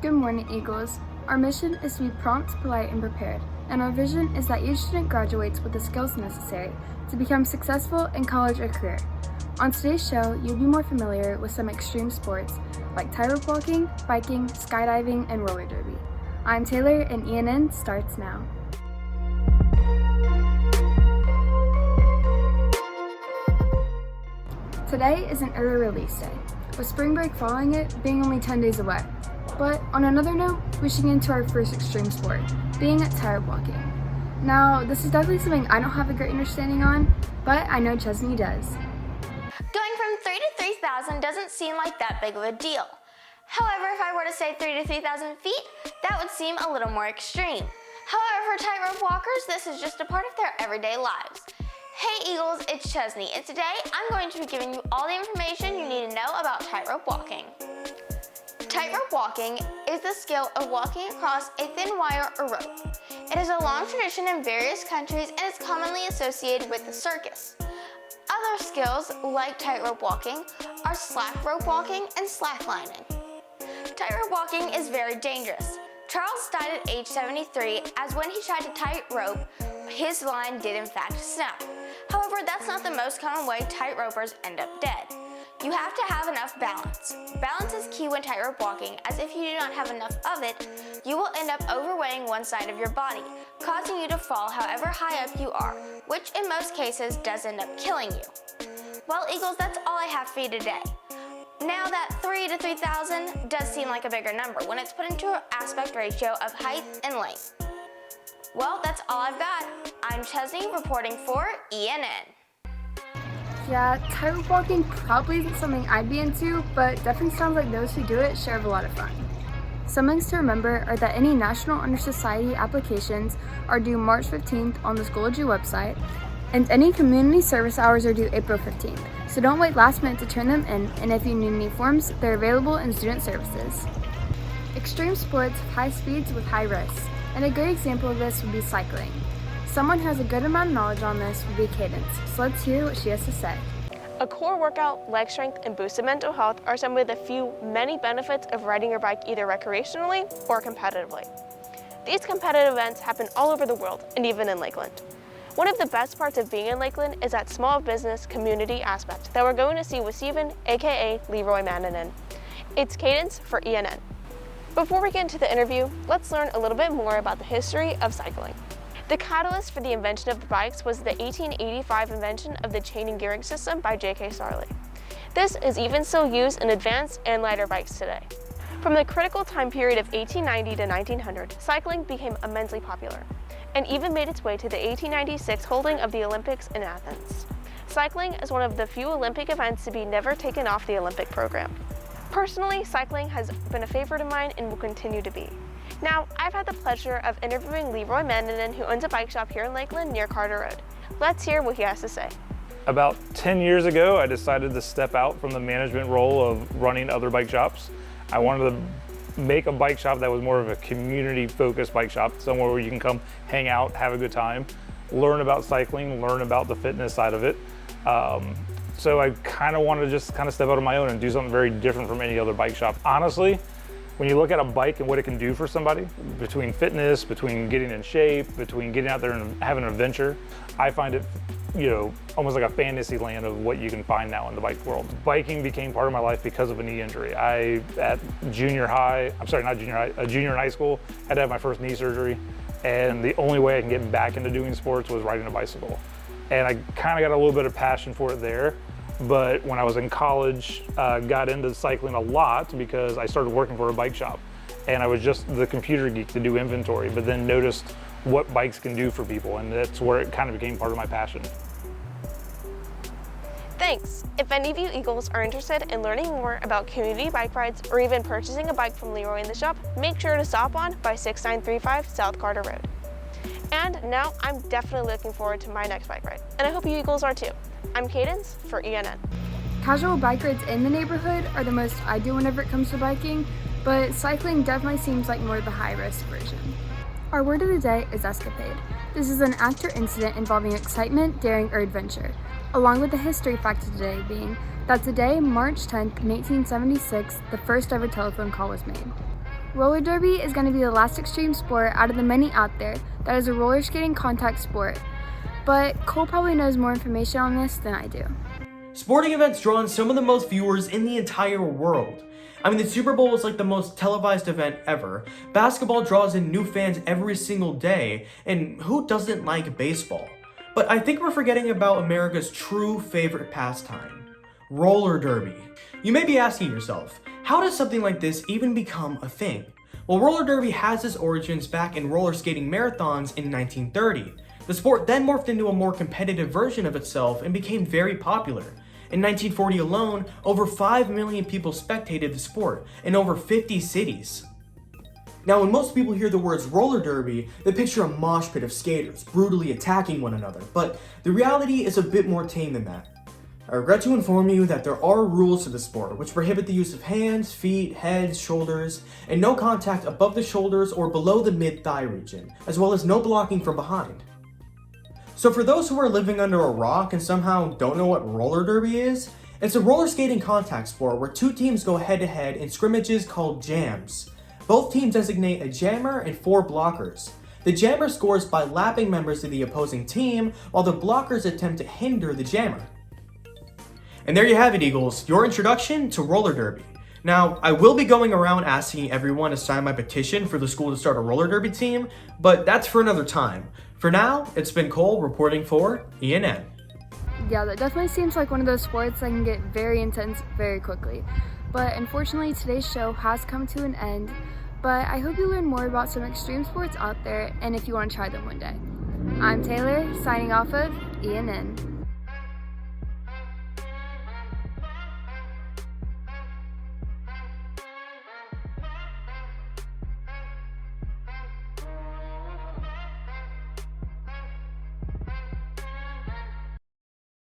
Good morning, Eagles. Our mission is to be prompt, polite, and prepared, and our vision is that each student graduates with the skills necessary to become successful in college or career. On today's show, you'll be more familiar with some extreme sports like tightrope walking, biking, skydiving, and roller derby. I'm Taylor, and ENN starts now. Today is an early release day, with spring break following it being only 10 days away. But on another note, pushing into our first extreme sport, being at tightrope walking. Now, this is definitely something I don't have a great understanding on, but I know Chesney does. Going from 3 to 3,000 doesn't seem like that big of a deal. However, if I were to say 3 to 3,000 feet, that would seem a little more extreme. However, for tightrope walkers, this is just a part of their everyday lives. Hey Eagles, it's Chesney, and today I'm going to be giving you all the information you need to know about tightrope walking. Tightrope walking is the skill of walking across a thin wire or rope. It is a long tradition in various countries and is commonly associated with the circus. Other skills, like tightrope walking, are slack rope walking and slacklining. Tightrope walking is very dangerous. Charles died at age 73 as when he tried to tightrope, his line did in fact snap. However, that's not the most common way tightropers end up dead. You have to have enough balance. Balance is key when tightrope walking, as if you do not have enough of it, you will end up overweighing one side of your body, causing you to fall however high up you are, which in most cases does end up killing you. Well, Eagles, that's all I have for you today. Now that 3 to 3,000 does seem like a bigger number when it's put into an aspect ratio of height and length. Well, that's all I've got. I'm Chesney reporting for ENN. Yeah, tightrope walking probably isn't something I'd be into, but definitely sounds like those who do it share a lot of fun. Some things to remember are that any National Honor Society applications are due March 15th on the Schoology website, and any community service hours are due April 15th, so don't wait last minute to turn them in, and if you need any forms, they're available in Student Services. Extreme sports have high speeds with high risks, and a great example of this would be cycling. Someone who has a good amount of knowledge on this would be Cadence, so let's hear what she has to say. A core workout, leg strength, and boosted mental health are some of the many benefits of riding your bike either recreationally or competitively. These competitive events happen all over the world and even in Lakeland. One of the best parts of being in Lakeland is that small business community aspect that we're going to see with Steven, aka Leroy Manninen. It's Cadence for ENN. Before we get into the interview, let's learn a little bit more about the history of cycling. The catalyst for the invention of the bikes was the 1885 invention of the chain and gearing system by J.K. Sarley. This is even still used in advanced and lighter bikes today. From the critical time period of 1890 to 1900, cycling became immensely popular, and even made its way to the 1896 holding of the Olympics in Athens. Cycling is one of the few Olympic events to be never taken off the Olympic program. Personally, cycling has been a favorite of mine and will continue to be. Now, I've had the pleasure of interviewing Leroy Manninen, who owns a bike shop here in Lakeland near Carter Road. Let's hear what he has to say. About 10 years ago, I decided to step out from the management role of running other bike shops. I wanted to make a bike shop that was more of a community-focused bike shop, somewhere where you can come hang out, have a good time, learn about cycling, learn about the fitness side of it. So I kind of wanted to just kind of step out on my own and do something very different from any other bike shop. Honestly, when you look at a bike and what it can do for somebody, between fitness, between getting in shape, between getting out there and having an adventure, I find it, almost like a fantasy land of what you can find now in the bike world. Biking became part of my life because of a knee injury. At junior in high school, had to have my first knee surgery, and the only way I can get back into doing sports was riding a bicycle. And I kind of got a little bit of passion for it there. But when I was in college, got into cycling a lot because I started working for a bike shop. And I was just the computer geek to do inventory, but then noticed what bikes can do for people, and that's where it kind of became part of my passion. Thanks. If any of you Eagles are interested in learning more about community bike rides or even purchasing a bike from Leroy in the shop, make sure to stop on by 6935 South Carter Road. And now I'm definitely looking forward to my next bike ride, and I hope you Eagles are too. I'm Cadence for ENN. Casual bike rides in the neighborhood are the most I do whenever it comes to biking, but cycling definitely seems like more of the high-risk version. Our word of the day is escapade. This is an act or incident involving excitement, daring, or adventure, along with the history fact of today being that today, March 10th, 1876, the first ever telephone call was made. Roller derby is going to be the last extreme sport out of the many out there that is a roller skating contact sport. But Cole probably knows more information on this than I do. Sporting events draw in some of the most viewers in the entire world. I mean, the Super Bowl is like the most televised event ever. Basketball draws in new fans every single day, and who doesn't like baseball? But I think we're forgetting about America's true favorite pastime, roller derby. You may be asking yourself, how does something like this even become a thing? Well, roller derby has its origins back in roller skating marathons in 1930. The sport then morphed into a more competitive version of itself and became very popular. In 1940 alone, over 5 million people spectated the sport in over 50 cities. Now, when most people hear the words roller derby, they picture a mosh pit of skaters brutally attacking one another, but the reality is a bit more tame than that. I regret to inform you that there are rules to the sport which prohibit the use of hands, feet, heads, shoulders, and no contact above the shoulders or below the mid-thigh region, as well as no blocking from behind. So for those who are living under a rock and somehow don't know what roller derby is, it's a roller skating contact sport where two teams go head-to-head in scrimmages called jams. Both teams designate a jammer and 4 blockers. The jammer scores by lapping members of the opposing team, while the blockers attempt to hinder the jammer. And there you have it, Eagles, your introduction to roller derby. Now, I will be going around asking everyone to sign my petition for the school to start a roller derby team, but that's for another time. For now, it's been Cole reporting for ENN. Yeah, that definitely seems like one of those sports that can get very intense very quickly. But unfortunately, today's show has come to an end. But I hope you learn more about some extreme sports out there and if you want to try them one day. I'm Taylor, signing off of ENN.